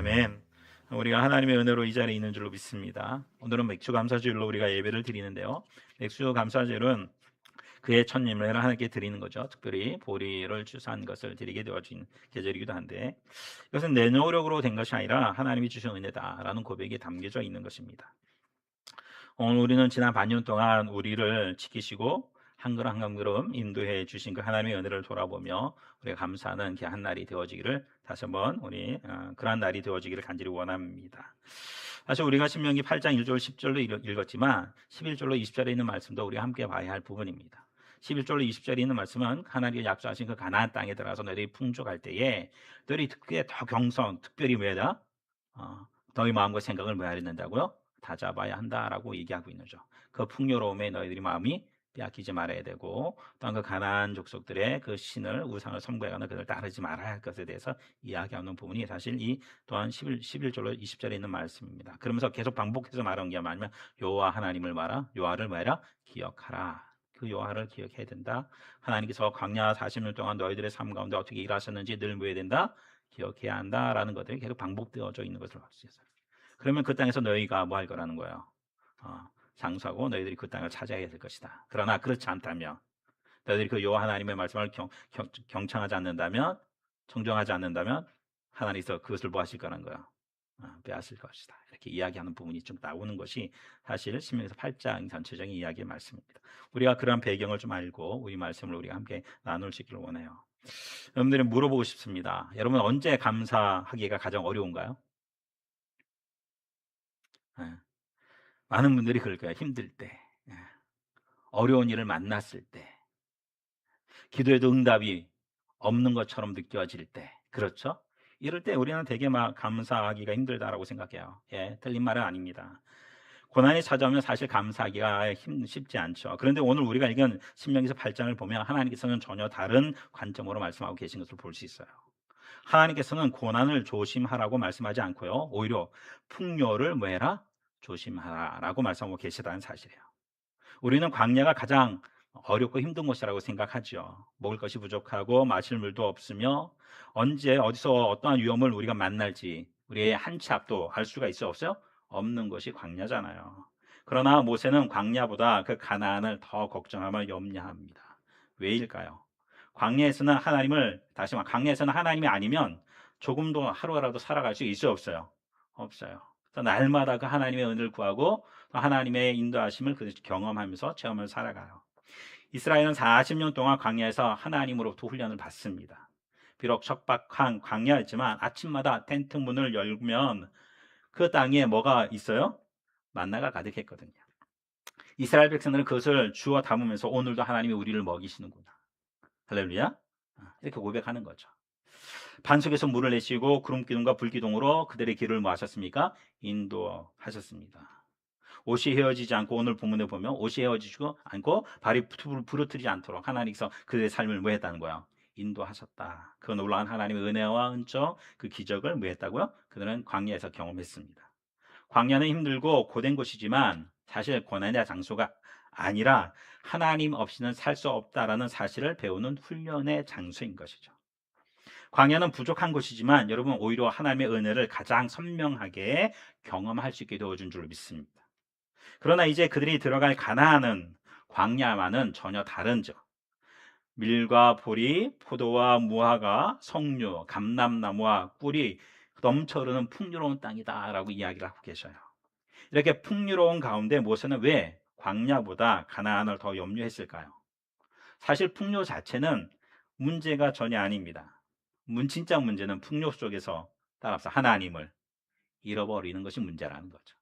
아멘. 우리가 하나님의 은혜로 이 자리에 있는 줄로 믿습니다. 오늘은 맥주 감사주일로 우리가 예배를 드리는데요. 맥주 감사주일은 그의 첫 예물을 하나님께 드리는 거죠. 특별히 보리를 주산 것을 드리게 되어진 계절이기도 한데, 이것은 내 노력으로 된 것이 아니라 하나님이 주신 은혜다라는 고백이 담겨져 있는 것입니다. 오늘 우리는 지난 반년 동안 우리를 지키시고 한 걸음 한 걸음 인도해 주신 그 하나님의 은혜를 돌아보며 우리가 감사하는 그 한 날이 되어지기를 다시 한번 우리 그러한 날이 되어지기를 간절히 원합니다. 사실 우리가 신명기 8장 1절 10절로 읽었지만 11절로 20절에 있는 말씀도 우리가 함께 봐야 할 부분입니다. 11절로 20절에 있는 말씀은 하나님이 약속하신 그 가나안 땅에 들어가서 너희들이 풍족할 때에 너희들이 특별히 더 특별히 뭐다? 너희 마음과 생각을 뭐 해야 된다고요? 다 잡아야 한다라고 얘기하고 있는 거죠. 그 풍요로움에 너희들이 마음이 빼앗기지 말아야 되고, 또한 그 가나안 족속들의 그 신을 우상을 섬겨가는 그들 따르지 말아야 할 것에 대해서 이야기하는 부분이 사실 이 또한 11절로 20절에 있는 말씀입니다. 그러면서 계속 반복해서 말하는 게 뭐냐면 여호와 하나님을 말아, 여호와를 뭐해라? 기억하라. 그 여호와를 기억해야 된다. 하나님께서 광야 40년 동안 너희들의 삶 가운데 어떻게 일하셨는지 늘 뭐해야 된다? 기억해야 한다라는 것들이 계속 반복되어져 있는 것을 알 수 있어요. 그러면 그 땅에서 너희가 뭐 할 거라는 거예요? 장수하고 너희들이 그 땅을 차지하게 될 것이다. 그러나 그렇지 않다면 너희들이 그 여호와 하나님의 말씀을 경청하지 않는다면, 청정하지 않는다면 하나님께서 그것을 뭐 하실 거라는 거예요? 빼앗을 것이다. 이렇게 이야기하는 부분이 좀 나오는 것이 사실 신명기서 8장 전체적인 이야기의 말씀입니다. 우리가 그런 배경을 좀 알고 우리 말씀을 우리가 함께 나눌 수 있기를 원해요. 여러분들이 물어보고 싶습니다. 여러분 언제 감사하기가 가장 어려운가요? 예. 많은 분들이 그럴 거예요. 힘들 때, 예. 어려운 일을 만났을 때, 기도해도 응답이 없는 것처럼 느껴질 때, 그렇죠? 이럴 때 우리는 되게 막 감사하기가 힘들다라고 생각해요. 예, 틀린 말은 아닙니다. 고난이 찾아오면 사실 감사하기가 쉽지 않죠. 그런데 오늘 우리가 읽은 신명기서 8장을 보면 하나님께서는 전혀 다른 관점으로 말씀하고 계신 것을 볼 수 있어요. 하나님께서는 고난을 조심하라고 말씀하지 않고요, 오히려 풍요를 뭐 해라? 조심하라라고 말씀하고 계시다는 사실이에요. 우리는 광야가 가장 어렵고 힘든 곳이라고 생각하죠. 먹을 것이 부족하고 마실 물도 없으며 언제 어디서 어떠한 위험을 우리가 만날지 우리의 한 치 앞도 알 수가 있어 없어요? 없는 것이 광야잖아요. 그러나 모세는 광야보다 그 가나안을 더 걱정하며 염려합니다. 왜일까요? 광야에서는 하나님을, 다시 말해 광야에서는 하나님이 아니면 조금도 하루라도 살아갈 수 있어요 없어요? 없어요. 그래서 날마다 그 하나님의 은혜를 구하고 하나님의 인도하심을 경험하면서 체험을 살아가요. 이스라엘은 40년 동안 광야에서 하나님으로부터 훈련을 받습니다. 비록 척박한 광야였지만 아침마다 텐트 문을 열면 그 땅에 뭐가 있어요? 만나가 가득했거든요. 이스라엘 백성들은 그것을 주워 담으면서 오늘도 하나님이 우리를 먹이시는구나. 할렐루야. 이렇게 고백하는 거죠. 반석에서 물을 내시고 구름 기둥과 불 기둥으로 그들의 길을 뭐 하셨습니까? 인도하셨습니다. 옷이 헤어지지 않고, 오늘 본문에 보면 옷이 헤어지지고 않고 발이 부르트지 않도록 하나님께서 그들의 삶을 뭐 했다는 거야? 인도하셨다. 그 놀라운 하나님의 은혜와 은총, 그 기적을 뭐 했다고요? 그들은 광야에서 경험했습니다. 광야는 힘들고 고된 곳이지만 사실 고난의 장소가 아니라 하나님 없이는 살 수 없다라는 사실을 배우는 훈련의 장소인 것이죠. 광야는 부족한 곳이지만 여러분 오히려 하나님의 은혜를 가장 선명하게 경험할 수 있게 되어준 줄 믿습니다. 그러나 이제 그들이 들어갈 가나안은 광야와는 전혀 다른죠. 밀과 보리, 포도와 무화과, 석류, 감람나무와 꿀이 넘쳐 흐르는 풍요로운 땅이다라고 이야기를 하고 계셔요. 이렇게 풍요로운 가운데 모세는 왜 광야보다 가나안을 더 염려했을까요? 사실 풍요 자체는 문제가 전혀 아닙니다. 진짜 문제는 풍요 속에서 따라서 하나님을 잃어버리는 것이 문제라는 거죠.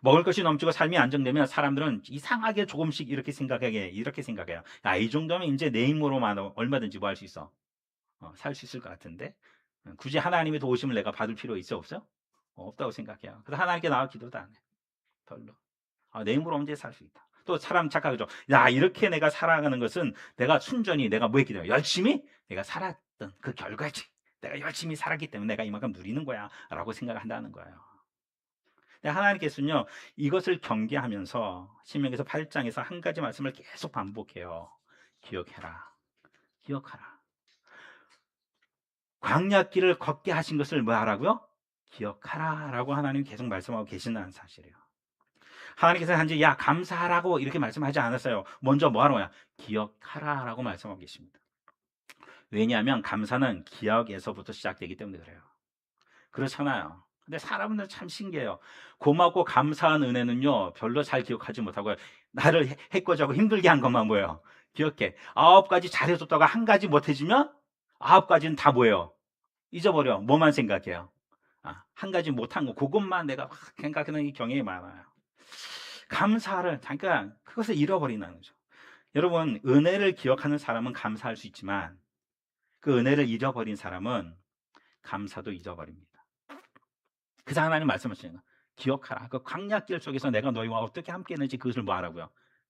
먹을 것이 넘치고 삶이 안정되면 사람들은 이상하게 조금씩 이렇게 생각해요. 야, 이 정도면 이제 내 힘으로만 얼마든지 뭐 할 수 있어. 살 수 있을 것 같은데. 굳이 하나님의 도우심을 내가 받을 필요 있어 없어요? 없다고 생각해요. 그래서 하나님께 나와 기도도 안 해. 별로. 내 힘으로 언제 살 수 있다. 또 사람 착각하죠. 야, 이렇게 내가 살아가는 것은 내가 순전히 내가 뭐 했기 때문에 열심히 내가 살았던 그 결과지. 내가 열심히 살았기 때문에 내가 이만큼 누리는 거야 라고 생각한다는 거예요. 하나님께서는요, 이것을 경계하면서 신명기서 8장에서 한 가지 말씀을 계속 반복해요. 기억해라. 기억하라. 광야길을 걷게 하신 것을 뭐 하라고요? 기억하라 라고 하나님 계속 말씀하고 계신다는 사실이에요. 하나님께서 한지 야 감사하라고 이렇게 말씀하지 않았어요. 먼저 뭐 하는 거야? 기억하라 라고 말씀하고 계십니다. 왜냐하면 감사는 기억에서부터 시작되기 때문에 그래요. 그렇잖아요. 근데 사람들은 참 신기해요. 고맙고 감사한 은혜는요 별로 잘 기억하지 못하고요. 나를 해코지하고 힘들게 한 것만 뭐예요? 기억해. 9가지 잘해줬다가 한 가지 못해주면 9가지는 다 뭐예요? 잊어버려. 뭐만 생각해요? 한 가지 못한 거 그것만 내가 막 생각하는 경향이 많아요. 감사를 잠깐 그것을 잃어버린다는 거죠. 여러분 은혜를 기억하는 사람은 감사할 수 있지만 그 은혜를 잃어버린 사람은 감사도 잊어버립니다. 그래서 하나님 말씀하시는 거예요. 기억하라. 그 광야길 속에서 내가 너희와 어떻게 함께 했는지 그것을 뭐 하라고요?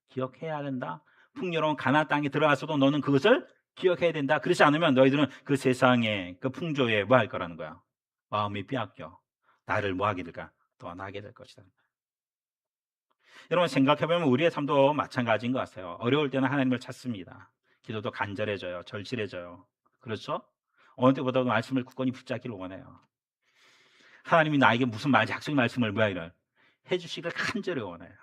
기억해야 된다. 풍요로운 가나안 땅에 들어가서도 너는 그것을 기억해야 된다. 그렇지 않으면 너희들은 그 세상의 그 풍조에 뭐 할 거라는 거야? 마음이 빼앗겨 나를 뭐 하게 될까? 떠나게 될 것이다. 여러분 생각해보면 우리의 삶도 마찬가지인 것 같아요. 어려울 때는 하나님을 찾습니다. 기도도 간절해져요. 절실해져요. 그렇죠? 어느 때보다도 말씀을 굳건히 붙잡기를 원해요. 하나님이 나에게 무슨 약속의 말씀을 뭐야 해주시길 간절히 원해요.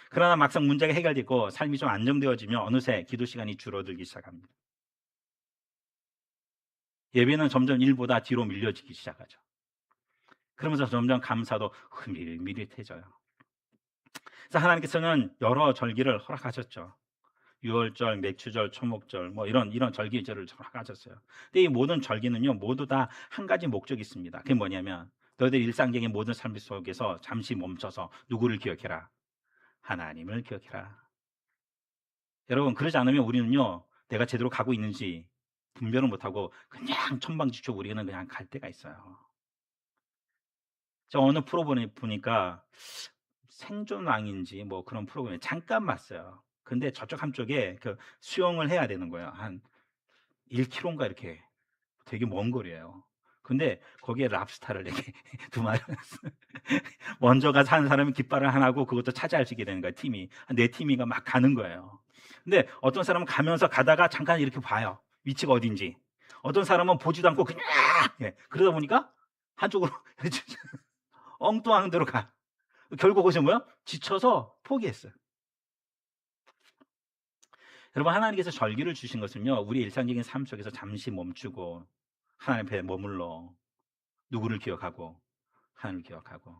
그러나 막상 문제가 해결되고 삶이 좀 안정되어지면 어느새 기도 시간이 줄어들기 시작합니다. 예배는 점점 일보다 뒤로 밀려지기 시작하죠. 그러면서 점점 감사도 흐릿흐릿해져요. 그래서 하나님께서는 여러 절기를 허락하셨죠. 유월절, 맥추절, 초목절 뭐 이런 절기절을 허락하셨어요. 근데 이 모든 절기는요 모두 다 한 가지 목적이 있습니다. 그게 뭐냐면 너희들 일상적인 모든 삶 속에서 잠시 멈춰서 누구를 기억해라? 하나님을 기억해라. 여러분 그러지 않으면 우리는요 내가 제대로 가고 있는지 분별을 못하고 그냥 천방지축 우리는 그냥 갈 때가 있어요. 저 어느 프로그램 보니까 생존왕인지 뭐 그런 프로그램에 잠깐 봤어요. 근데 저쪽 한쪽에 그 수영을 해야 되는 거예요. 한 1km인가 이렇게 되게 먼 거리예요. 근데 거기에 랍스타를 이렇게 2마리 먼저 가서 하는 사람이 깃발을 하나고 그것도 차지하시게 되는 거예요. 팀이 4팀이가 막 가는 거예요. 근데 어떤 사람은 가면서 가다가 잠깐 이렇게 봐요. 위치가 어딘지. 어떤 사람은 보지도 않고 그냥 그러다 보니까 한쪽으로 엉뚱한 데로 가. 결국 거기서 뭐야? 지쳐서 포기했어요. 여러분 하나님께서 절기를 주신 것은요 우리 일상적인 삶 속에서 잠시 멈추고 하나님 앞에 머물러 누구를 기억하고 하나님을 기억하고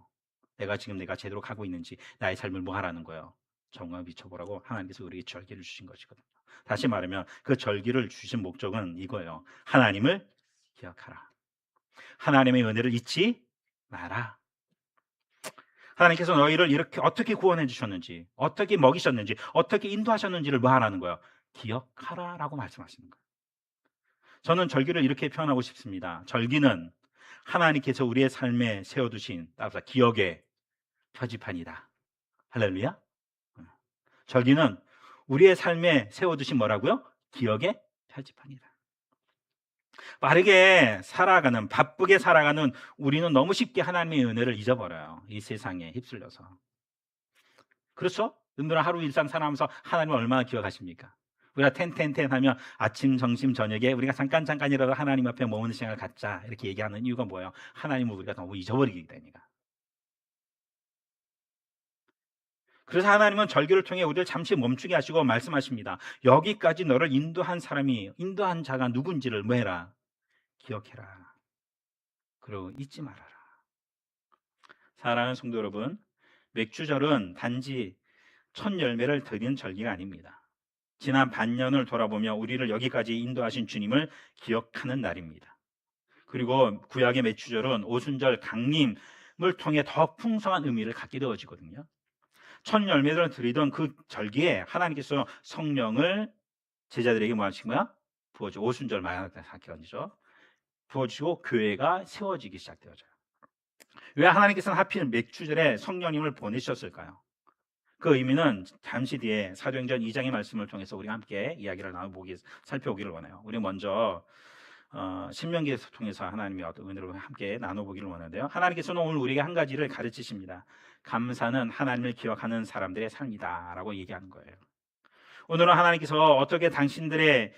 내가 제대로 가고 있는지 나의 삶을 뭐 하라는 거예요? 점검 비춰보라고 하나님께서 우리에게 절기를 주신 것이거든요. 다시 말하면 그 절기를 주신 목적은 이거예요. 하나님을 기억하라. 하나님의 은혜를 잊지 마라. 하나님께서 너희를 이렇게 어떻게 구원해 주셨는지, 어떻게 먹이셨는지, 어떻게 인도하셨는지를 뭐 하라는 거예요? 기억하라라고 말씀하시는 거예요. 저는 절기를 이렇게 표현하고 싶습니다. 절기는 하나님께서 우리의 삶에 세워두신 따라서 기억의 표지판이다. 할렐루야. 절기는 우리의 삶에 세워두신 뭐라고요? 기억의 표지판이다. 빠르게 살아가는 바쁘게 살아가는 우리는 너무 쉽게 하나님의 은혜를 잊어버려요. 이 세상에 휩쓸려서. 그렇죠? 은밀한 하루 일상 살아가면서 하나님을 얼마나 기억하십니까? 우리가 텐텐텐 하면 아침, 점심, 저녁에 우리가 잠깐이라도 하나님 앞에 머무는 시간을 갖자 이렇게 얘기하는 이유가 뭐예요? 하나님을 우리가 너무 잊어버리기 때문이니까. 그래서 하나님은 절기를 통해 우리를 잠시 멈추게 하시고 말씀하십니다. 여기까지 너를 인도한 자가 누군지를 뭐 해라? 기억해라. 그리고 잊지 말아라. 사랑하는 성도 여러분, 맥주절은 단지 첫 열매를 드린 절기가 아닙니다. 지난 반년을 돌아보며 우리를 여기까지 인도하신 주님을 기억하는 날입니다. 그리고 구약의 맥주절은 오순절 강림을 통해 더 풍성한 의미를 갖게 되어지거든요. 첫 열매를 드리던 그 절기에 하나님께서 성령을 제자들에게 뭐 하신 거야? 부어주고 오순절 말하죠. 부어주고 교회가 세워지기 시작되어져요. 왜 하나님께서는 하필 맥주절에 성령님을 보내셨을까요? 그 의미는 잠시 뒤에 사도행전 2장의 말씀을 통해서 우리가 함께 이야기를 살펴보기를 원해요. 우리 먼저 신명기에서 통해서 하나님의 어떤 은혜를 함께 나눠보기를 원하는데요. 하나님께서는 오늘 우리에게 한 가지를 가르치십니다. 감사는 하나님을 기억하는 사람들의 삶이다 라고 얘기하는 거예요. 오늘은 하나님께서 어떻게 당신들의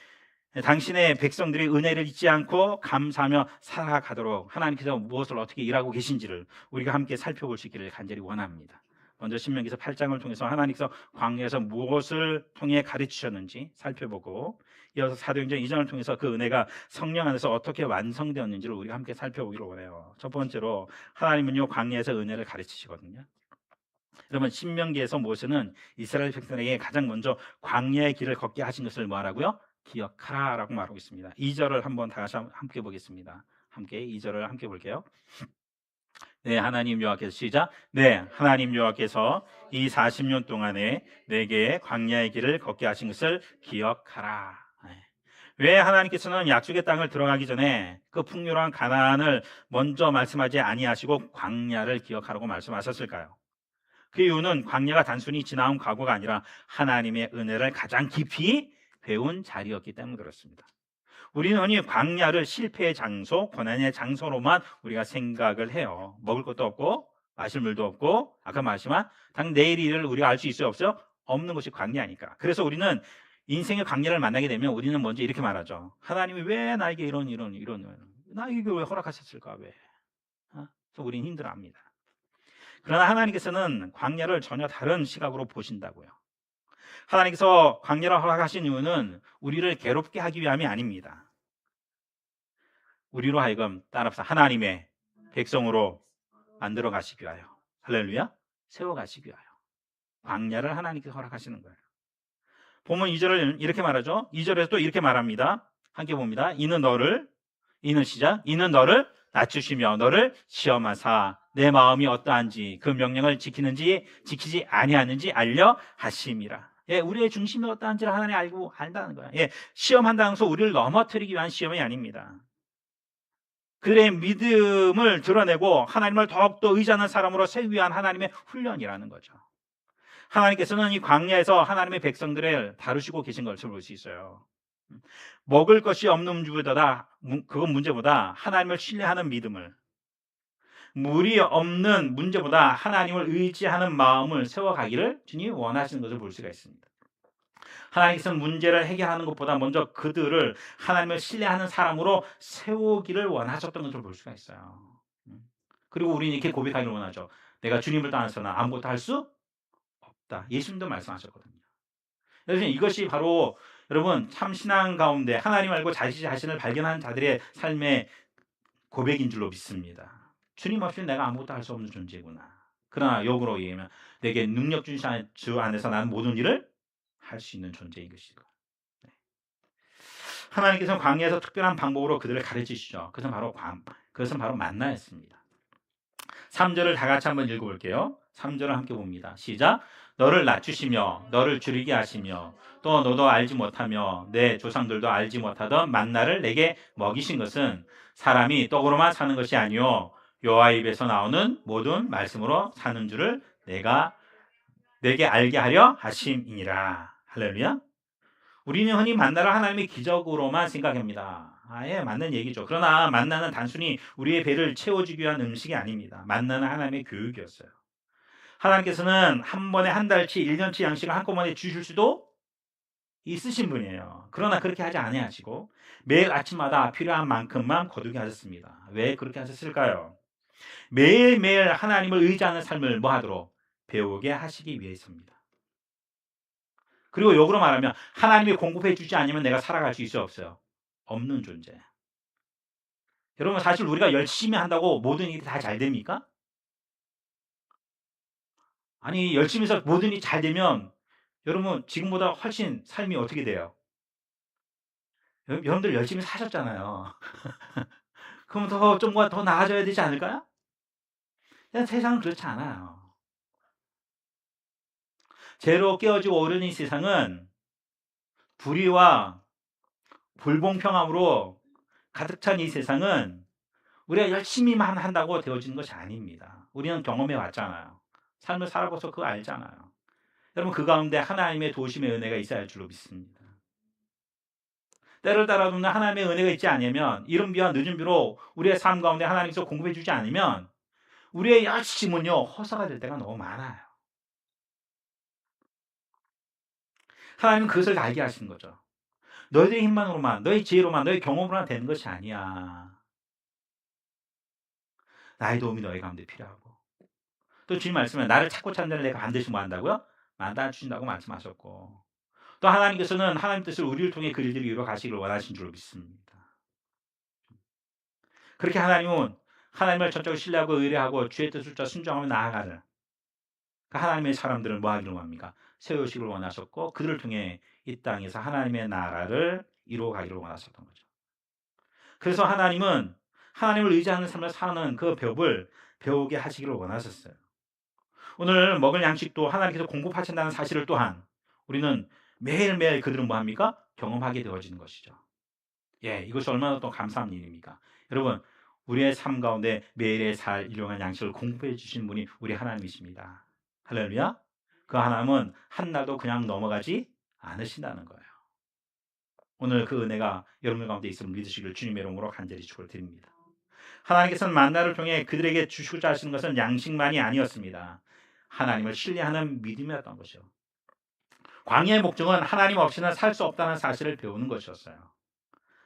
당신의 백성들이 은혜를 잊지 않고 감사하며 살아가도록 하나님께서 무엇을 어떻게 일하고 계신지를 우리가 함께 살펴볼 수 있기를 간절히 원합니다. 먼저 신명기서 8장을 통해서 하나님께서 광야에서 무엇을 통해 가르치셨는지 살펴보고, 이어서 사도행전 2장을 통해서 그 은혜가 성령 안에서 어떻게 완성되었는지를 우리가 함께 살펴보기를 원해요. 첫 번째로 하나님은요, 광야에서 은혜를 가르치시거든요. 여러분, 신명기에서 모세는 이스라엘 백성에게 가장 먼저 광야의 길을 걷게 하신 것을 뭐하라고요? 기억하라 라고 말하고 있습니다. 2절을 한번 다시 함께 보겠습니다. 함께 2절을 함께 볼게요. 네, 하나님 여호와께서, 시작. 네, 하나님 여호와께서 이 40년 동안에 내게 광야의 길을 걷게 하신 것을 기억하라. 왜 하나님께서는 약속의 땅을 들어가기 전에 그 풍요로운 가나안을 먼저 말씀하지 아니하시고 광야를 기억하라고 말씀하셨을까요? 그 이유는 광야가 단순히 지나온 과거가 아니라 하나님의 은혜를 가장 깊이 배운 자리였기 때문에 그렇습니다. 우리는 흔히 광야를 실패의 장소, 고난의 장소로만 우리가 생각을 해요. 먹을 것도 없고 마실 물도 없고, 아까 말했지만 당 내일 일을 우리가 알 수 있어요, 없어요? 없는 것이 광야니까. 그래서 우리는 인생의 광야를 만나게 되면 우리는 먼저 이렇게 말하죠. 하나님이 왜 나에게 이런 나에게 왜 허락하셨을까? 왜? 그래서 우리는 힘들어합니다. 그러나 하나님께서는 광야를 전혀 다른 시각으로 보신다고요. 하나님께서 광야를 허락하신 이유는 우리를 괴롭게 하기 위함이 아닙니다. 우리로 하여금 따라서 하나님의 백성으로 만들어 가시기 위하여, 할렐루야, 세워 가시기 위하여 광야를 하나님께서 허락하시는 거예요. 보면 2절을 이렇게 말하죠. 2절에서 또 이렇게 말합니다. 함께 봅니다. 이는 너를 낮추시며 너를 시험하사 내 마음이 어떠한지 그 명령을 지키는지 지키지 아니하는지 알려 하심이라. 예, 우리의 중심이 어떠한지를 하나님 알고 안다는 거예요. 예, 시험한다는 것은 우리를 넘어뜨리기 위한 시험이 아닙니다. 그들의 믿음을 드러내고 하나님을 더욱더 의지하는 사람으로 세우기 위한 하나님의 훈련이라는 거죠. 하나님께서는 이 광야에서 하나님의 백성들을 다루시고 계신 것을 볼 수 있어요. 먹을 것이 없는 문제보다 하나님을 신뢰하는 믿음을, 물이 없는 문제보다 하나님을 의지하는 마음을 세워가기를 주님이 원하시는 것을 볼 수가 있습니다. 하나님께서는 문제를 해결하는 것보다 먼저 그들을 하나님을 신뢰하는 사람으로 세우기를 원하셨던 것을 볼 수가 있어요. 그리고 우리는 이렇게 고백하기를 원하죠. 내가 주님을 떠나서는 아무것도 할 수 없다. 예수님도 말씀하셨거든요. 그래서 이것이 바로 여러분 참 신앙 가운데 하나님 알고 자신 자신을 발견한 자들의 삶의 고백인 줄로 믿습니다. 주님 없이 내가 아무것도 할 수 없는 존재구나. 그러나 역으로 얘기하면 내게 능력 주신 주 안에서 나는 모든 일을 할 수 있는 존재인 것이고, 하나님께서는 광야에서 특별한 방법으로 그들을 가르치시죠. 그것은 바로 만나였습니다. 3절을 다 같이 한번 읽어볼게요. 3절을 함께 봅니다. 시작. 너를 낮추시며 너를 줄이게 하시며 또 너도 알지 못하며 내 조상들도 알지 못하던 만나를 내게 먹이신 것은 사람이 떡으로만 사는 것이 아니요 여호와 입에서 나오는 모든 말씀으로 사는 줄을 내게 알게 하려 하심이니라. 할렐루야. 우리는 흔히 만나를 하나님의 기적으로만 생각합니다. 예, 맞는 얘기죠. 그러나 만나는 단순히 우리의 배를 채워주기 위한 음식이 아닙니다. 만나는 하나님의 교육이었어요. 하나님께서는 한 번에 한 달치, 1년치 양식을 한꺼번에 주실 수도 있으신 분이에요. 그러나 그렇게 하지 아니하시고 매일 아침마다 필요한 만큼만 거두게 하셨습니다. 왜 그렇게 하셨을까요? 매일매일 하나님을 의지하는 삶을 뭐하도록? 배우게 하시기 위해서입니다. 그리고 역으로 말하면 하나님이 공급해 주지 않으면 내가 살아갈 수 있어요, 없어요? 없는 존재. 여러분, 사실 우리가 열심히 한다고 모든 일이 다 잘 됩니까? 아니, 열심히 해서 모든 일이 잘 되면 여러분 지금보다 훨씬 삶이 어떻게 돼요? 여러분들 열심히 사셨잖아요. 그럼 더 나아져야 되지 않을까요? 세상은 그렇지 않아요. 죄로 깨어지고 오르는 세상은 불의와 불공평함으로 가득 찬 이 세상은 우리가 열심히만 한다고 되어지는 것이 아닙니다. 우리는 경험해 왔잖아요. 삶을 살아봐서 그거 알잖아요. 여러분, 그 가운데 하나님의 도우심의 은혜가 있어야 할 줄로 믿습니다. 때를 따라 눕는 하나님의 은혜가 있지 않으면, 이른 비와 늦은 비로 우리의 삶 가운데 하나님께서 공급해 주지 않으면 우리의 열심은요 허사가 될 때가 너무 많아요. 하나님은 그것을 알게 하시는 거죠. 너희들의 힘만으로만, 너희 지혜로만, 너희 경험으로만 되는 것이 아니야. 나의 도움이 너희 가운데 필요하고. 또 주님 말씀에 나를 찾고 찾는 내가 반드시 뭐 한다고요? 만나 주신다고 말씀하셨고. 또 하나님께서는 하나님 뜻을 우리를 통해 그 일들을 이루어 가시기를 원하신 줄로 믿습니다. 그렇게 하나님은 하나님을 전적으로 신뢰하고 의뢰하고 주의 뜻을 쫓아 순종하며 나아가는 그 하나님의 사람들을 뭐 하기를 원합니까? 세우시기를 원하셨고 그들을 통해 이 땅에서 하나님의 나라를 이루어 가기를 원하셨던 거죠. 그래서 하나님은 하나님을 의지하는 삶을 사는 그 법을 배우게 하시기를 원하셨어요. 오늘 먹을 양식도 하나님께서 공급하신다는 사실을 또한 우리는 매일매일 그들은 뭐 합니까? 경험하게 되어지는 것이죠. 예, 이것이 얼마나 또 감사한 일입니까? 여러분, 우리의 삶 가운데 매일의 살 일용할 양식을 공급해 주신 분이 우리 하나님이십니다. 할렐루야. 그 하나님은 한나도 그냥 넘어가지 않으신다는 거예요. 오늘 그 은혜가 여러분 가운데 있음을 믿으시길 주님의 이름으로 간절히 축원드립니다. 하나님께서는 만나를 통해 그들에게 주시고자 하시는 것은 양식만이 아니었습니다. 하나님을 신뢰하는 믿음이었던 것이요. 광야의 목적은 하나님 없이는 살 수 없다는 사실을 배우는 것이었어요.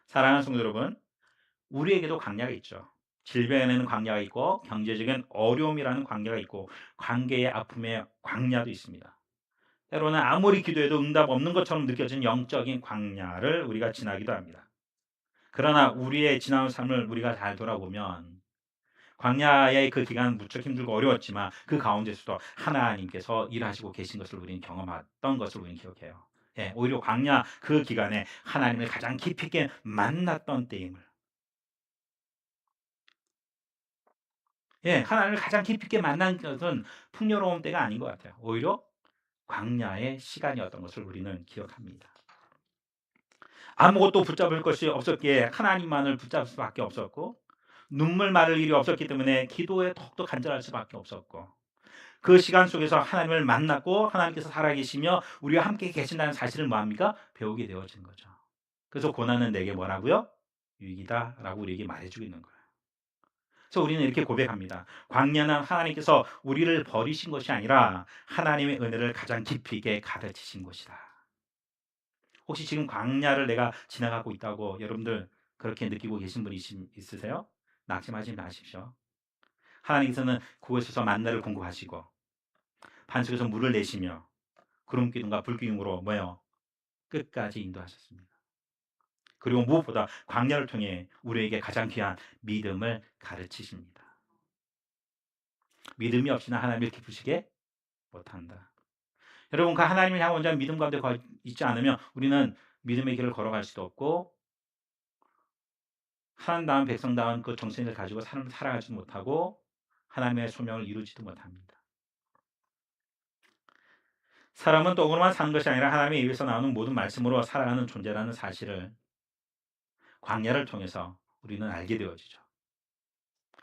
사랑하는 성도 여러분, 우리에게도 광야가 있죠. 질병에는 광야가 있고 경제적인 어려움이라는 광야가 있고 관계의 아픔의 광야도 있습니다. 때로는 아무리 기도해도 응답 없는 것처럼 느껴지는 영적인 광야를 우리가 지나기도 합니다. 그러나 우리의 지나온 삶을 우리가 잘 돌아보면 광야의 그 기간은 무척 힘들고 어려웠지만 그 가운데서도 하나님께서 일하시고 계신 것을 우리는 경험했던 것을 우리는 기억해요. 예, 오히려 광야 그 기간에 하나님을 가장 깊이 있게 만났던 때임을, 예, 하나님을 가장 깊이 있게 만난 것은 풍요로운 때가 아닌 것 같아요. 오히려 광야의 시간이었던 것을 우리는 기억합니다. 아무것도 붙잡을 것이 없었기에 하나님만을 붙잡을 수밖에 없었고 눈물 마를 일이 없었기 때문에 기도에 더욱더 간절할 수밖에 없었고 그 시간 속에서 하나님을 만났고 하나님께서 살아계시며 우리와 함께 계신다는 사실을 뭐합니까? 배우게 되어지는 거죠. 그래서 고난은 내게 뭐라고요? 유익이다 라고 우리에게 말해주고 있는 거예요. 그래서 우리는 이렇게 고백합니다. 광야는 하나님께서 우리를 버리신 것이 아니라 하나님의 은혜를 가장 깊이 있게 가르치신 것이다. 혹시 지금 광야를 내가 지나가고 있다고 여러분들 그렇게 느끼고 계신 분이 있으세요? 낙심하지 마십시오. 하나님께서는 그곳에서 만나를 공급하시고 반석에서 물을 내시며 구름 기둥과 불 기둥으로 뭐요? 끝까지 인도하셨습니다. 그리고 무엇보다 광야를 통해 우리에게 가장 귀한 믿음을 가르치십니다. 믿음이 없이는 하나님을 기쁘시게 못한다. 여러분 그 하나님을 향한 온전한 믿음 가운데 있지 않으면 우리는 믿음의 길을 걸어갈 수도 없고 하나님다운 백성다운 그 정신을 가지고 삶을 살아가지도 못하고 하나님의 소명을 이루지도 못합니다. 사람은 떡으로만 사는 것이 아니라 하나님의 입에서 나오는 모든 말씀으로 살아가는 존재라는 사실을 광야를 통해서 우리는 알게 되어지죠.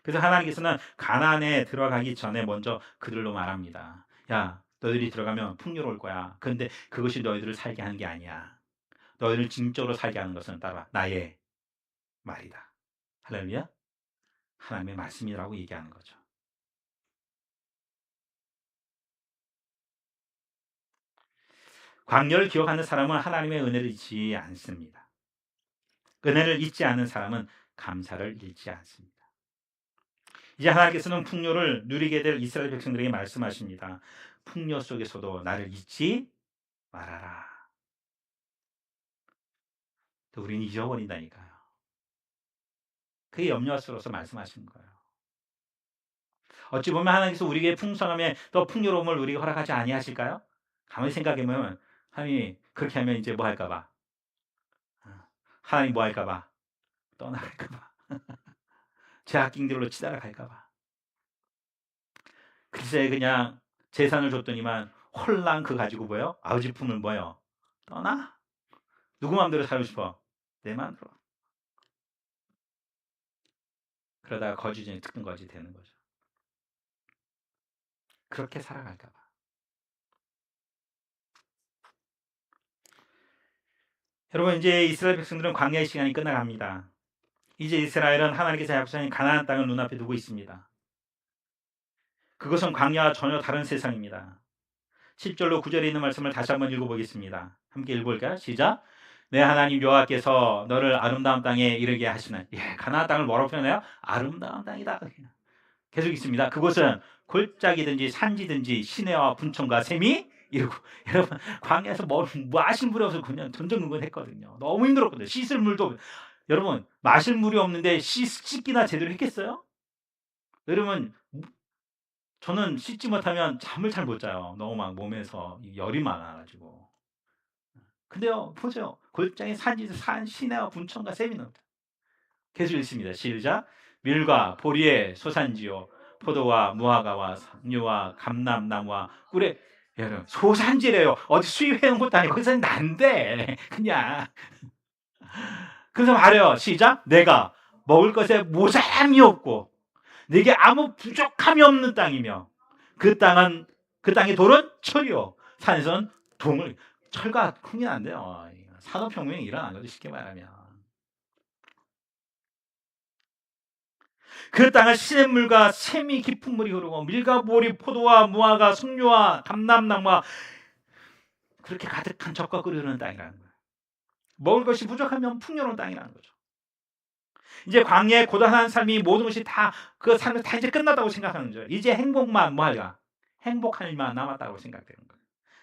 그래서 하나님께서는 가나안에 들어가기 전에 먼저 그들로 말합니다. 야, 너희들이 들어가면 풍요로울 거야. 그런데 그것이 너희들을 살게 하는 게 아니야. 너희를 진정으로 살게 하는 것은 따라 나의 말이다. 할렐루야. 하나님의 말씀이라고 얘기하는 거죠. 광야를 기억하는 사람은 하나님의 은혜를 잊지 않습니다. 은혜를 잊지 않는 사람은 감사를 잃지 않습니다. 이제 하나님께서는 풍요를 누리게 될 이스라엘 백성들에게 말씀하십니다. 풍요 속에서도 나를 잊지 말아라. 또 우리는 잊어버린다니까요. 그게 염려스러워서 말씀하시는 거예요. 어찌 보면 하나님께서 우리에게 풍성함에 또 풍요로움을 우리에게 허락하지 아니하실까요? 가만히 생각해보면 하나님이 그렇게 하면 이제 뭐 할까봐, 하나님 뭐 할까봐, 떠나갈까봐, 제 악행들로 치달아갈까봐. 글쎄 그냥 재산을 줬더니만 홀랑 그 가지고 뭐요? 아버지 품을 뭐요? 떠나? 누구 마음대로 살고 싶어? 내 마음대로. 그러다가 거지 중에 특등 거지 되는 거죠. 그렇게 살아갈까봐. 여러분 이제 이스라엘 백성들은 광야의 시간이 끝나갑니다. 이제 이스라엘은 하나님께서 약속하신 가나안 땅을 눈앞에 두고 있습니다. 그것은 광야와 전혀 다른 세상입니다. 7절로 9절에 있는 말씀을 다시 한번 읽어보겠습니다. 함께 읽어볼까요? 시작. 내 하나님 여호와께서 너를 아름다운 땅에 이르게 하시는, 가나안 땅을 뭐라고 표현해요? 아름다운 땅이다. 계속 있습니다. 그곳은 골짜기든지 산지든지 시내와 분천과 샘이 이르고. 여러분, 광야에서 마실 물이 없어서 그냥 전전긍긍했거든요. 너무 힘들었거든요. 씻을 물도, 여러분, 마실 물이 없는데 씻기나 제대로 했겠어요? 여러분, 저는 씻지 못하면 잠을 잘 못 자요. 너무 막 몸에서 열이 많아가지고. 근데요, 보세요. 골짜기 산지, 시내와 분천과 샘이 나옵니다. 계속 읽습니다. 시작. 밀과 보리의 소산지요, 포도와 무화과와 석류와 감람나무와 꿀의, 여러분, 소산지래요. 어디 수입해온 것도 아니고 그것은 난데 그냥. 그래서 말해요. 시작. 내가 먹을 것에 모자람이 없고 내게 아무 부족함이 없는 땅이며 그 땅의 돌은 철이요 산에서는 동을. 철과 흥이 안 돼요. 산업혁명이 일어난 거죠, 쉽게 말하면. 그 땅은 시냇물과 샘이 깊은 물이 흐르고 밀과 보리, 포도와 무화과, 석류와 감람나무와 그렇게 가득한 젖과 꿀이 흐르는 땅이라는 거예요. 먹을 것이 부족하면 풍요로운 땅이라는 거죠. 이제 광야의 고단한 삶이 모든 것이 다, 그 삶이 다 이제 끝났다고 생각하는 거죠. 이제 행복만 행복할 일만 남았다고 생각되는 거예요.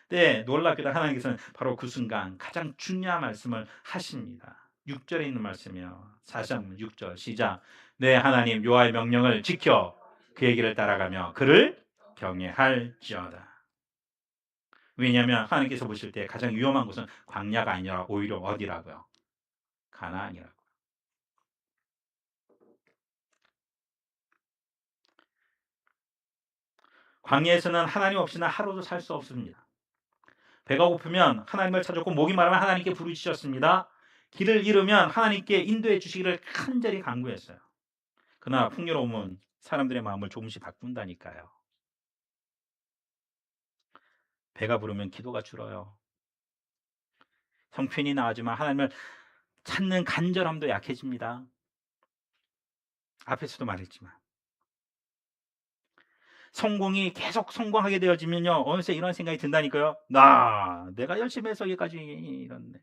네, 놀랍게도 하나님께서는 바로 그 순간 가장 중요한 말씀을 하십니다. 6절에 있는 말씀이요. 4장 6절 시작. 네, 하나님 여호와의 명령을 지켜 그의 길을 따라가며 그를 경외할지어다. 왜냐하면 하나님께서 보실 때 가장 위험한 곳은 광야가 아니라 오히려 어디라고요? 가나안이라고. 광야에서는 하나님 없이는 하루도 살 수 없습니다. 배가 고프면 하나님을 찾았고 목이 마르면 하나님께 부르짖었습니다. 길을 잃으면 하나님께 인도해 주시기를 간절히 간구했어요. 그러나 풍요로움은 사람들의 마음을 조금씩 바꾼다니까요. 배가 부르면 기도가 줄어요. 형편이 나아지만 하나님을 찾는 간절함도 약해집니다. 앞에서도 말했지만 성공이 계속 성공하게 되어지면요, 어느새 이런 생각이 든다니까요. 내가 열심히 해서 여기까지 이런데.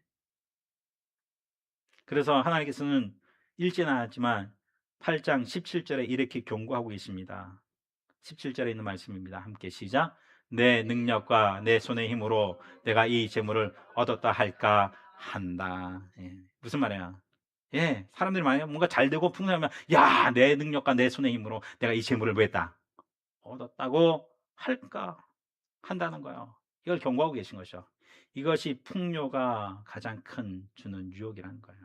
그래서 하나님께서는 읽지는 않았지만 8장 17절에 이렇게 경고하고 계십니다. 17절에 있는 말씀입니다. 함께 시작. 내 능력과 내 손의 힘으로 내가 이 재물을 얻었다 할까 한다. 무슨 말이야? 사람들이 만약에 뭔가 잘 되고 풍성하면, 내 능력과 내 손의 힘으로 내가 이 재물을 뭐 했다? 얻었다고 할까 한다는 거예요. 이걸 경고하고 계신 것이죠. 이것이 풍요가 가장 큰 주는 유혹이라는 거예요.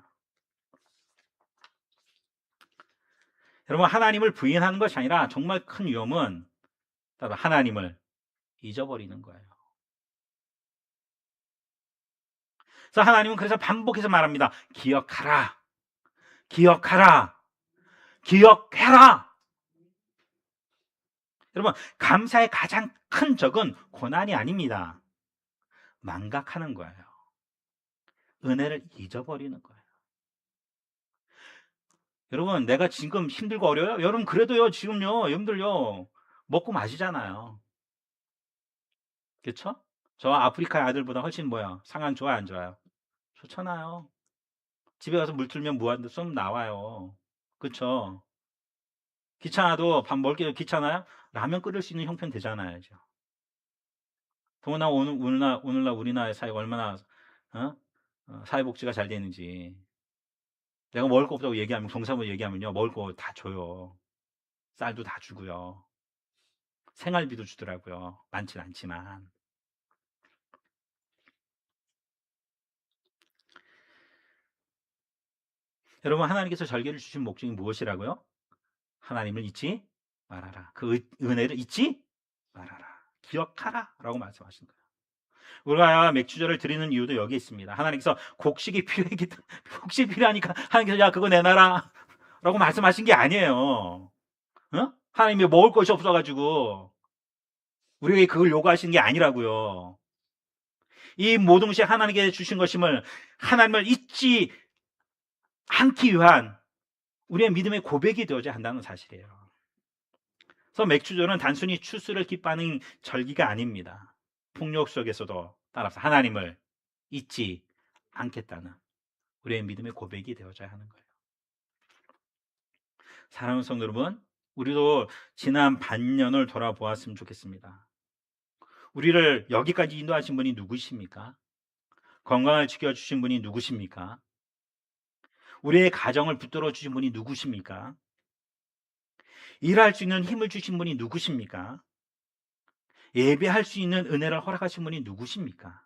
여러분, 하나님을 부인하는 것이 아니라 정말 큰 위험은 하나님을 잊어버리는 거예요. 그래서 하나님은 그래서 반복해서 말합니다. 기억하라, 기억하라, 기억해라. 여러분, 감사의 가장 큰 적은 고난이 아닙니다. 망각하는 거예요. 은혜를 잊어버리는 거예요. 여러분, 내가 지금 힘들고 어려워요? 여러분, 그래도요, 지금요, 여러분들요, 먹고 마시잖아요. 그렇죠? 저 아프리카 아들보다 훨씬 상황 좋아요, 안 좋아요? 좋잖아요. 집에 가서 물 틀면 무한도 좀 나와요. 그렇죠? 귀찮아도 밥 먹기 귀찮아요? 라면 끓일 수 있는 형편 되잖아요. 더구나 오늘날 우리나라의 사회가 얼마나 어? 사회복지가 잘 되는지. 내가 먹을 거 없다고 얘기하면, 경사로 얘기하면요, 먹을 거 다 줘요. 쌀도 다 주고요. 생활비도 주더라고요. 많진 않지만. 여러분, 하나님께서 절개를 주신 목적이 무엇이라고요? 하나님을 잊지 말아라. 그 은혜를 잊지 말아라. 기억하라. 라고 말씀하신 거예요. 우리가 맥주절을 드리는 이유도 여기 있습니다. 하나님께서 곡식이 필요하니까 하나님께서 그거 내놔라. 라고 말씀하신 게 아니에요. 하나님이 먹을 것이 없어가지고 우리에게 그걸 요구하시는 게 아니라고요. 이 모든 것이 하나님께 주신 것임을, 하나님을 잊지 않기 위한 우리의 믿음의 고백이 되어야 한다는 사실이에요. 그래서 맥주절은 단순히 추수를 기뻐하는 절기가 아닙니다. 폭력 속에서도 따라서 하나님을 잊지 않겠다는 우리의 믿음의 고백이 되어져야 하는 거예요. 사랑하는 성도 여러분, 우리도 지난 반년을 돌아보았으면 좋겠습니다. 우리를 여기까지 인도하신 분이 누구십니까? 건강을 지켜주신 분이 누구십니까? 우리의 가정을 붙들어 주신 분이 누구십니까? 일할 수 있는 힘을 주신 분이 누구십니까? 예배할 수 있는 은혜를 허락하신 분이 누구십니까?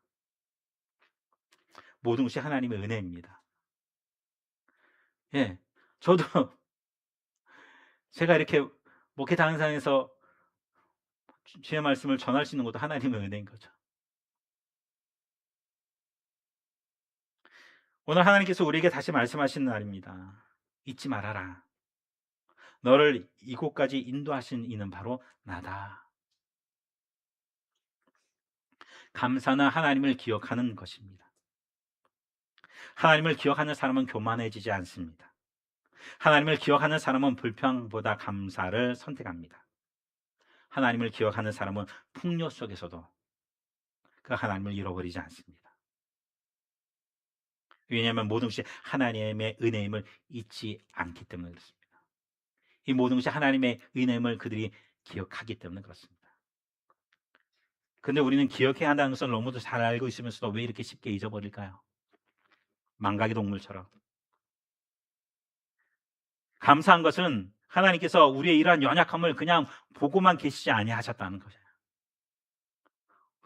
모든 것이 하나님의 은혜입니다. 예, 저도 제가 이렇게 목회 당상에서 주의 말씀을 전할 수 있는 것도 하나님의 은혜인 거죠. 오늘 하나님께서 우리에게 다시 말씀하시는 날입니다. 잊지 말아라. 너를 이곳까지 인도하신 이는 바로 나다. 감사는 하나님을 기억하는 것입니다. 하나님을 기억하는 사람은 교만해지지 않습니다. 하나님을 기억하는 사람은 불평보다 감사를 선택합니다. 하나님을 기억하는 사람은 풍요 속에서도 그 하나님을 잃어버리지 않습니다. 왜냐하면 모든 것이 하나님의 은혜임을 잊지 않기 때문에 그렇습니다. 이 모든 것이 하나님의 은혜임을 그들이 기억하기 때문에 그렇습니다. 그런데 우리는 기억해야 한다는 것을 너무도 잘 알고 있으면서도 왜 이렇게 쉽게 잊어버릴까요? 망각의 동물처럼. 감사한 것은 하나님께서 우리의 이러한 연약함을 그냥 보고만 계시지 아니하셨다는 것이에요.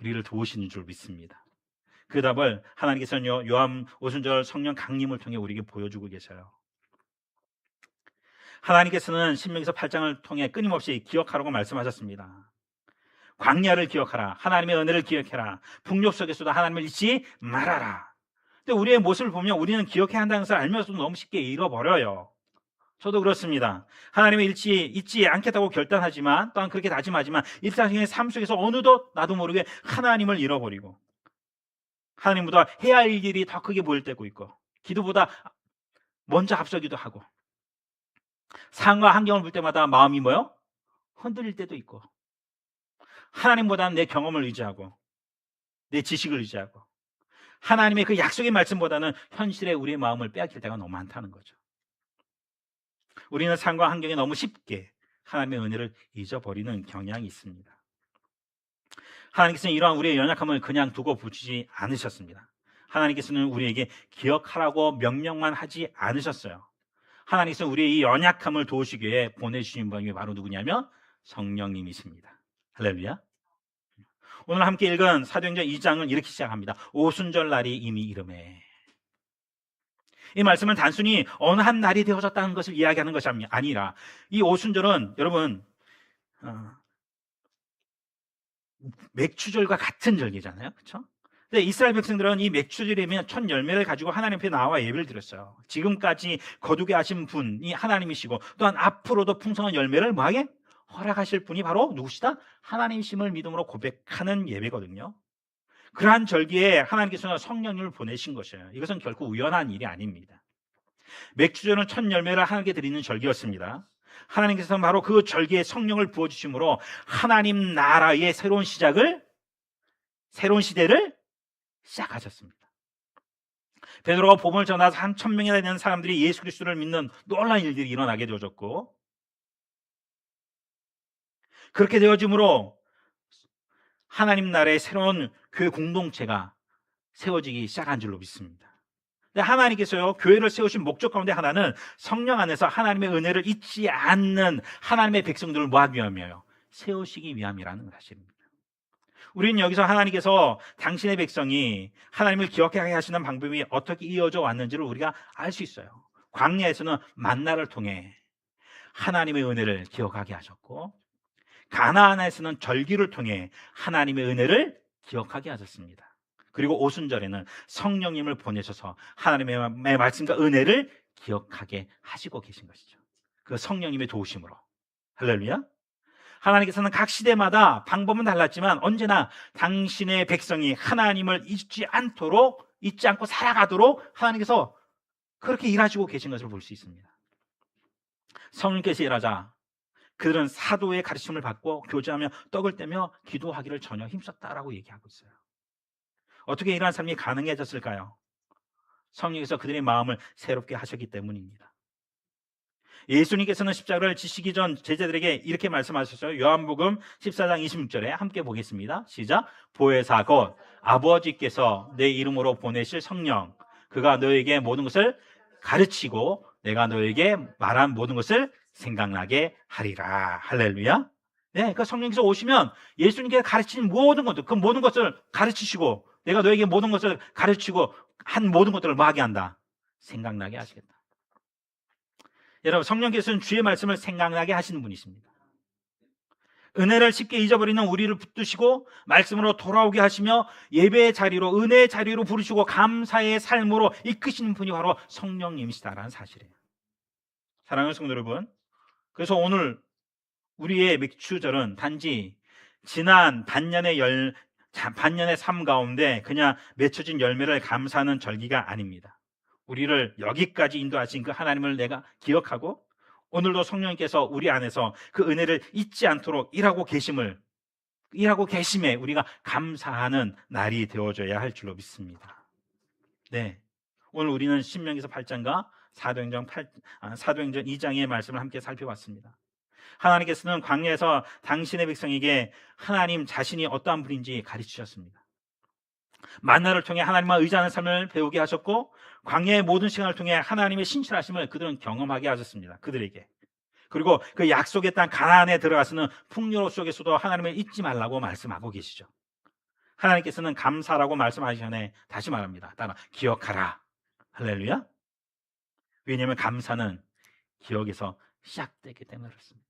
우리를 도우시는 줄 믿습니다. 그 답을 하나님께서는 요한 오순절 성령 강림을 통해 우리에게 보여주고 계셔요. 하나님께서는 신명기서 8장을 통해 끊임없이 기억하라고 말씀하셨습니다. 광야를 기억하라. 하나님의 은혜를 기억해라. 풍요 속에서도 하나님을 잊지 말아라. 근데 우리의 모습을 보면 우리는 기억해야 한다는 것을 알면서도 너무 쉽게 잃어버려요. 저도 그렇습니다. 하나님을 잊지 않겠다고 결단하지만, 또한 그렇게 다짐하지만 일상의 삶 속에서 어느덧 나도 모르게 하나님을 잃어버리고 하나님보다 해야 할 일이 더 크게 보일 때고 있고, 기도보다 먼저 앞서기도 하고, 상황과 환경을 볼 때마다 마음이 뭐요? 흔들릴 때도 있고, 하나님보다는 내 경험을 의지하고 내 지식을 의지하고 하나님의 그 약속의 말씀보다는 현실에 우리의 마음을 빼앗길 때가 너무 많다는 거죠. 우리는 상황과 환경에 너무 쉽게 하나님의 은혜를 잊어버리는 경향이 있습니다. 하나님께서는 이러한 우리의 연약함을 그냥 두고 보지 않으셨습니다. 하나님께서는 우리에게 기억하라고 명령만 하지 않으셨어요. 하나님께서는 우리의 이 연약함을 도우시기 위해 보내주신 분이 바로 누구냐면 성령님이십니다. 할렐루야. 오늘 함께 읽은 사도행전 2장은 이렇게 시작합니다. 오순절 날이 이미 이르매. 이 말씀은 단순히 어느 한 날이 되어졌다는 것을 이야기하는 것이 아니라, 이 오순절은 여러분 맥추절과 같은 절기잖아요, 그렇죠? 근데 이스라엘 백성들은 이 맥추절이면 첫 열매를 가지고 하나님 앞에 나와 예배를 드렸어요. 지금까지 거두게 하신 분이 하나님이시고, 또한 앞으로도 풍성한 열매를 뭐하게 허락하실 분이 바로 누구시다? 하나님이심을 믿음으로 고백하는 예배거든요. 그러한 절기에 하나님께서는 성령님을 보내신 것이에요. 이것은 결코 우연한 일이 아닙니다. 맥주절은 첫 열매를 하나님께 드리는 절기였습니다. 하나님께서는 바로 그 절기에 성령을 부어주심으로 하나님 나라의 새로운 시대를 시작하셨습니다. 베드로가 복음을 전하서 한 1,000명이나 되는 사람들이 예수 그리스도를 믿는 놀라운 일들이 일어나게 되어졌고, 그렇게 되어짐으로 하나님 나라의 새로운 교회 공동체가 세워지기 시작한 줄로 믿습니다. 하나님께서요, 교회를 세우신 목적 가운데 하나는 성령 안에서 하나님의 은혜를 잊지 않는 하나님의 백성들을 모아기 위함이에요. 세우시기 위함이라는 사실입니다. 우리는 여기서 하나님께서 당신의 백성이 하나님을 기억하게 하시는 방법이 어떻게 이어져 왔는지를 우리가 알 수 있어요. 광야에서는 만나를 통해 하나님의 은혜를 기억하게 하셨고, 가나안에서는 절기를 통해 하나님의 은혜를 기억하게 하셨습니다. 그리고 오순절에는 성령님을 보내셔서 하나님의 말씀과 은혜를 기억하게 하시고 계신 것이죠. 그 성령님의 도우심으로. 할렐루야. 하나님께서는 각 시대마다 방법은 달랐지만 언제나 당신의 백성이 하나님을 잊지 않고 살아가도록 하나님께서 그렇게 일하시고 계신 것을 볼 수 있습니다. 성령께서 일하자 그들은 사도의 가르침을 받고 교제하며 떡을 떼며 기도하기를 전혀 힘썼다라고 얘기하고 있어요. 어떻게 이러한 삶이 가능해졌을까요? 성령께서 그들의 마음을 새롭게 하셨기 때문입니다. 예수님께서는 십자가를 지시기 전 제자들에게 이렇게 말씀하셨어요. 요한복음 14장 26절에 함께 보겠습니다. 시작. 보혜사 곧 아버지께서 내 이름으로 보내실 성령, 그가 너에게 모든 것을 가르치고 내가 너에게 말한 모든 것을 생각나게 하리라. 할렐루야. 네, 그 성령께서 오시면 예수님께서 가르친 모든 것들, 그 모든 것을 가르치시고 내가 너에게 모든 것을 가르치고 한 모든 것들을 뭐 하게 한다? 생각나게 하시겠다. 여러분, 성령께서는 주의 말씀을 생각나게 하시는 분이십니다. 은혜를 쉽게 잊어버리는 우리를 붙드시고 말씀으로 돌아오게 하시며 예배의 자리로, 은혜의 자리로 부르시고 감사의 삶으로 이끄시는 분이 바로 성령님이시다라는 사실이에요. 사랑하는 성도 여러분, 그래서 오늘 우리의 맥주절은 단지 지난 반년의 삶 가운데 그냥 맺혀진 열매를 감사하는 절기가 아닙니다. 우리를 여기까지 인도하신 그 하나님을 내가 기억하고 오늘도 성령님께서 우리 안에서 그 은혜를 잊지 않도록 일하고 계심에 우리가 감사하는 날이 되어줘야 할 줄로 믿습니다. 네, 오늘 우리는 신명기서 8장과 사도행전 2장의 말씀을 함께 살펴봤습니다. 하나님께서는 광야에서 당신의 백성에게 하나님 자신이 어떠한 분인지 가르치셨습니다. 만나를 통해 하나님과 의지하는 삶을 배우게 하셨고 광야의 모든 시간을 통해 하나님의 신실하심을 그들은 경험하게 하셨습니다. 그들에게. 그리고 그 약속의 땅 가나안에 들어가서는 풍요 속에서도 하나님을 잊지 말라고 말씀하고 계시죠. 하나님께서는 감사라고 말씀하시기 전에 다시 말합니다. 따라 기억하라. 할렐루야. 왜냐하면 감사는 기억에서 시작되기 때문에 그렇습니다.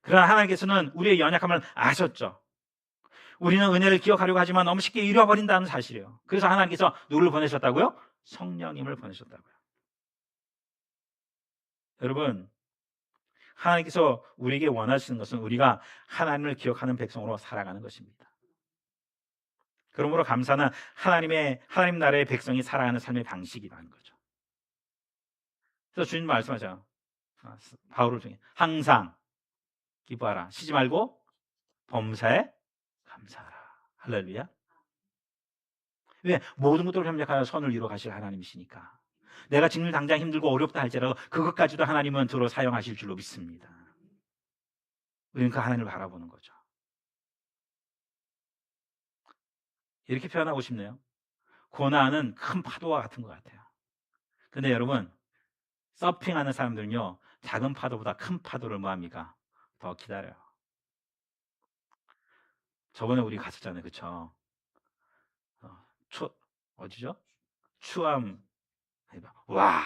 그러나 하나님께서는 우리의 연약함을 아셨죠. 우리는 은혜를 기억하려고 하지만 너무 쉽게 잃어버린다는 사실이에요. 그래서 하나님께서 누구를 보내셨다고요? 성령님을 보내셨다고요. 여러분, 하나님께서 우리에게 원하시는 것은 우리가 하나님을 기억하는 백성으로 살아가는 것입니다. 그러므로 감사는 하나님 나라의 백성이 살아가는 삶의 방식이라는 거죠. 그래서 주님 말씀하죠. 바울을 통해 항상 기뻐하라. 쉬지 말고 범사에 감사하라. 할렐루야. 왜? 모든 것들을 협력하여 선을 이루어 가실 하나님이시니까. 내가 지금 당장 힘들고 어렵다 할지라도 그것까지도 하나님은 주로 사용하실 줄로 믿습니다. 우리는 그 하나님을 바라보는 거죠. 이렇게 표현하고 싶네요. 고난은 큰 파도와 같은 것 같아요. 근데 여러분, 서핑하는 사람들은요, 작은 파도보다 큰 파도를 뭐합니까? 더 기다려요. 저번에 우리 갔었잖아요. 그쵸? 어디죠? 추암. 와,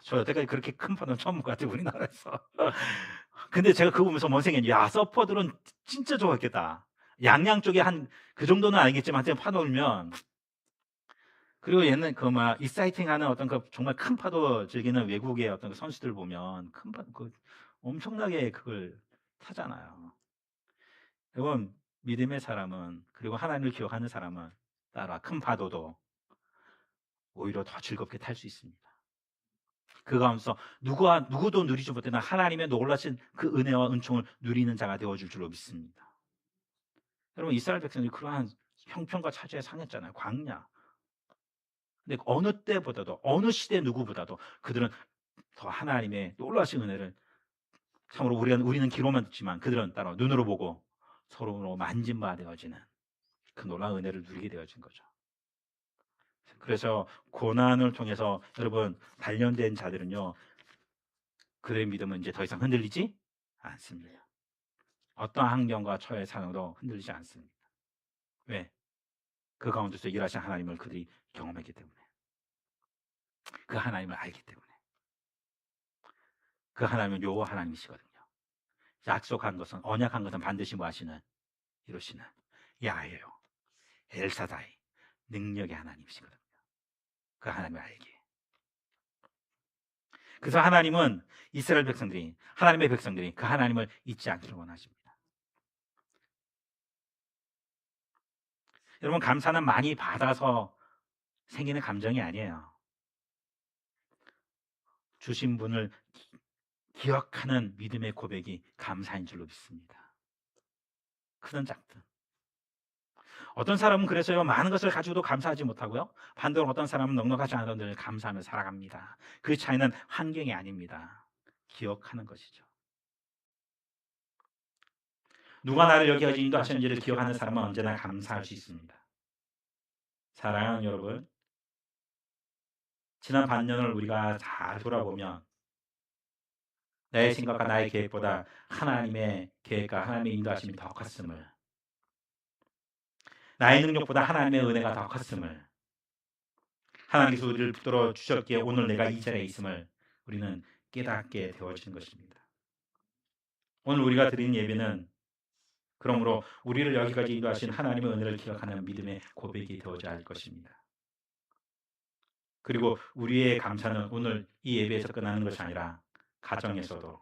저 여태까지 그렇게 큰 파도는 처음 본 것 같아요. 우리나라에서. 근데 제가 그거 보면서 뭔 생각했냐. 야, 서퍼들은 진짜 좋았겠다. 양양 쪽에 한 그 정도는 아니겠지만 하여튼 파도 울면. 그리고 옛날 이사이팅 하는 어떤 그 정말 큰 파도 즐기는 외국의 어떤 그 선수들 보면 큰 파도 엄청나게 그걸 타잖아요. 여러분, 믿음의 사람은, 그리고 하나님을 기억하는 사람은 따라 큰 파도도 오히려 더 즐겁게 탈 수 있습니다. 그 가운데서 누구도 누리지 못하는 하나님의 놀라신 그 은혜와 은총을 누리는 자가 되어줄 줄로 믿습니다. 여러분, 이스라엘 백성들이 그러한 형편과 차지에 상했잖아요. 광야. 근데 어느 때보다도, 어느 시대 누구보다도 그들은 더 하나님의 놀라신 은혜를, 참으로 우리는 귀로만 듣지만 그들은 따로 눈으로 보고 서로 만진바 되어지는 그 놀라운 은혜를 누리게 되어진 거죠. 그래서 고난을 통해서 여러분, 단련된 자들은요, 그들의 믿음은 이제 더 이상 흔들리지 않습니다. 어떤 환경과 처해 상황도 흔들리지 않습니다. 왜? 그 가운데서 일하신 하나님을 그들이 경험했기 때문에, 그 하나님을 알기 때문에. 그 하나님은 요 하나님이시거든요. 약속한 것은, 언약한 것은 반드시 뭐 하시는, 이루시는 야훼요, 엘사다이, 능력의 하나님이시거든요. 그 하나님을 알기에. 그래서 하나님은 하나님의 백성들이 그 하나님을 잊지 않기를 원하십니다. 여러분, 감사는 많이 받아서 생기는 감정이 아니에요. 주신 분을 기억하는 믿음의 고백이 감사인 줄로 믿습니다. 크든 작든. 어떤 사람은 그래서요, 많은 것을 가지고도 감사하지 못하고요, 반대로 어떤 사람은 넉넉하지 않은 늘 감사하며 살아갑니다. 그 차이는 환경이 아닙니다. 기억하는 것이죠. 누가 나를 여기까지 인도하셨는지를 기억하는 사람은 언제나 감사할 수 있습니다. 사랑하는 여러분, 지난 반년을 우리가 잘 돌아보면 나의 생각과 나의 계획보다 하나님의 계획과 하나님의 인도하심이 더 컸음을, 나의 능력보다 하나님의 은혜가 더 컸음을, 하나님께서 우리를 붙들어 주셨기에 오늘 내가 이 자리에 있음을 우리는 깨닫게 되어지는 것입니다. 오늘 우리가 드린 예배는 그러므로 우리를 여기까지 인도하신 하나님의 은혜를 기억하는 믿음의 고백이 되어져야 할 것입니다. 그리고 우리의 감사는 오늘 이 예배에서 끝나는 것이 아니라 가정에서도,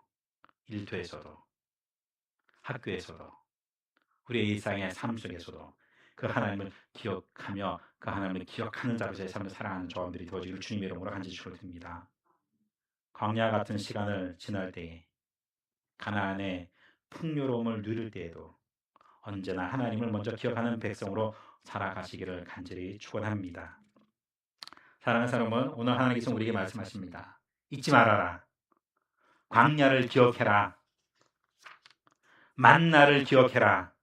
일터에서도, 학교에서도, 우리의 일상의 삶 속에서도 그 하나님을 기억하며 그 하나님을 기억하는 자로서의 삶을 살아가는 조언들이 되어지기를 주님의 이름으로 간절히 축원드립니다. 광야 같은 시간을 지날 때에, 가나안의 풍요로움을 누릴 때에도 언제나 하나님을 먼저 기억하는 백성으로 살아가시기를 간절히 축원합니다. 사랑하는 사람은, 오늘 하나님께서 우리에게 말씀하십니다. 잊지 말아라. 광야를 기억해라. 만나를 기억해라.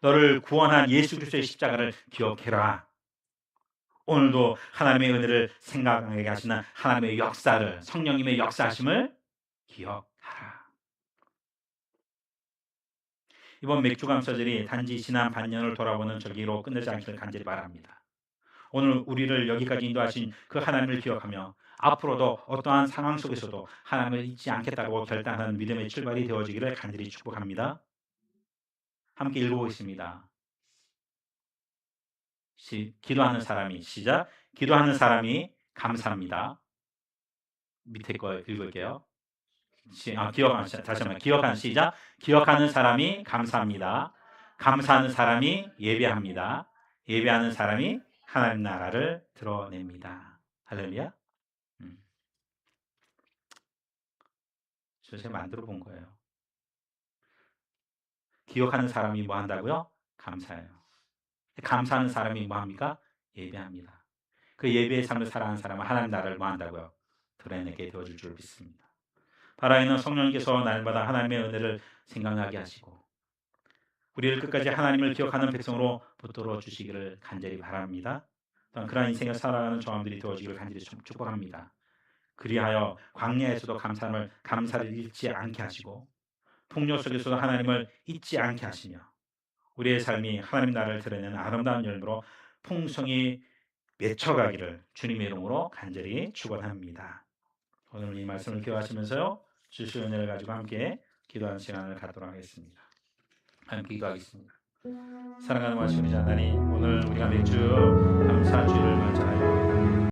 너를 구원한 예수 그리스도의 십자가를 기억해라. 오늘도 하나님의 은혜를 생각하게 하시는 하나님의 역사를, 성령님의 역사하심을 기억하라. 이번 맥주 감사절이 단지 지난 반년을 돌아보는 절기로 끝내지 않기를 간절히 바랍니다. 오늘 우리를 여기까지 인도하신 그 하나님을 기억하며 앞으로도 어떠한 상황 속에서도 하나님을 잊지 않겠다고 결단하는 믿음의 출발이 되어지기를 간절히 축복합니다. 함께 읽어보겠습니다. 기도하는 사람이, 시작. 기도하는 사람이 감사합니다. 밑에 거 읽을게요. 다시 한번 기억하는, 시작. 기억하는 사람이 감사합니다. 감사하는 사람이 예배합니다. 예배하는 사람이 하나님 나라를 드러냅니다. 할렐루야. 제가 만들어 본 거예요. 기억하는 사람이 뭐 한다고요? 감사해요. 감사하는 사람이 뭐 합니까? 예배합니다. 그 예배의 삶을 살아가는 사람은 하나님 나라를 뭐 한다고요? 드러내게 되어줄 줄 믿습니다. 바라이는 성령님께서 날마다 하나님의 은혜를 생각나게 하시고 우리를 끝까지 하나님을 기억하는 백성으로 붙들어 주시기를 간절히 바랍니다. 또한 그러한 인생을 살아가는 조함들이 되어지기를 간절히 축복합니다. 그리하여 광야에서도 감사를 잃지 않게 하시고 풍요 속에서도 하나님을 잊지 않게 하시며 우리의 삶이 하나님 나라를 드러내는 아름다운 열매로 풍성히 맺혀가기를 주님의 이름으로 간절히 축원합니다. 오늘 이 말씀을 기도하시면서요, 주신 은혜를 가지고 함께 기도하는 시간을 갖도록 하겠습니다. 함께 기도하겠습니다. 사랑하는 하나님, 오늘 우리가 매주 감사 주일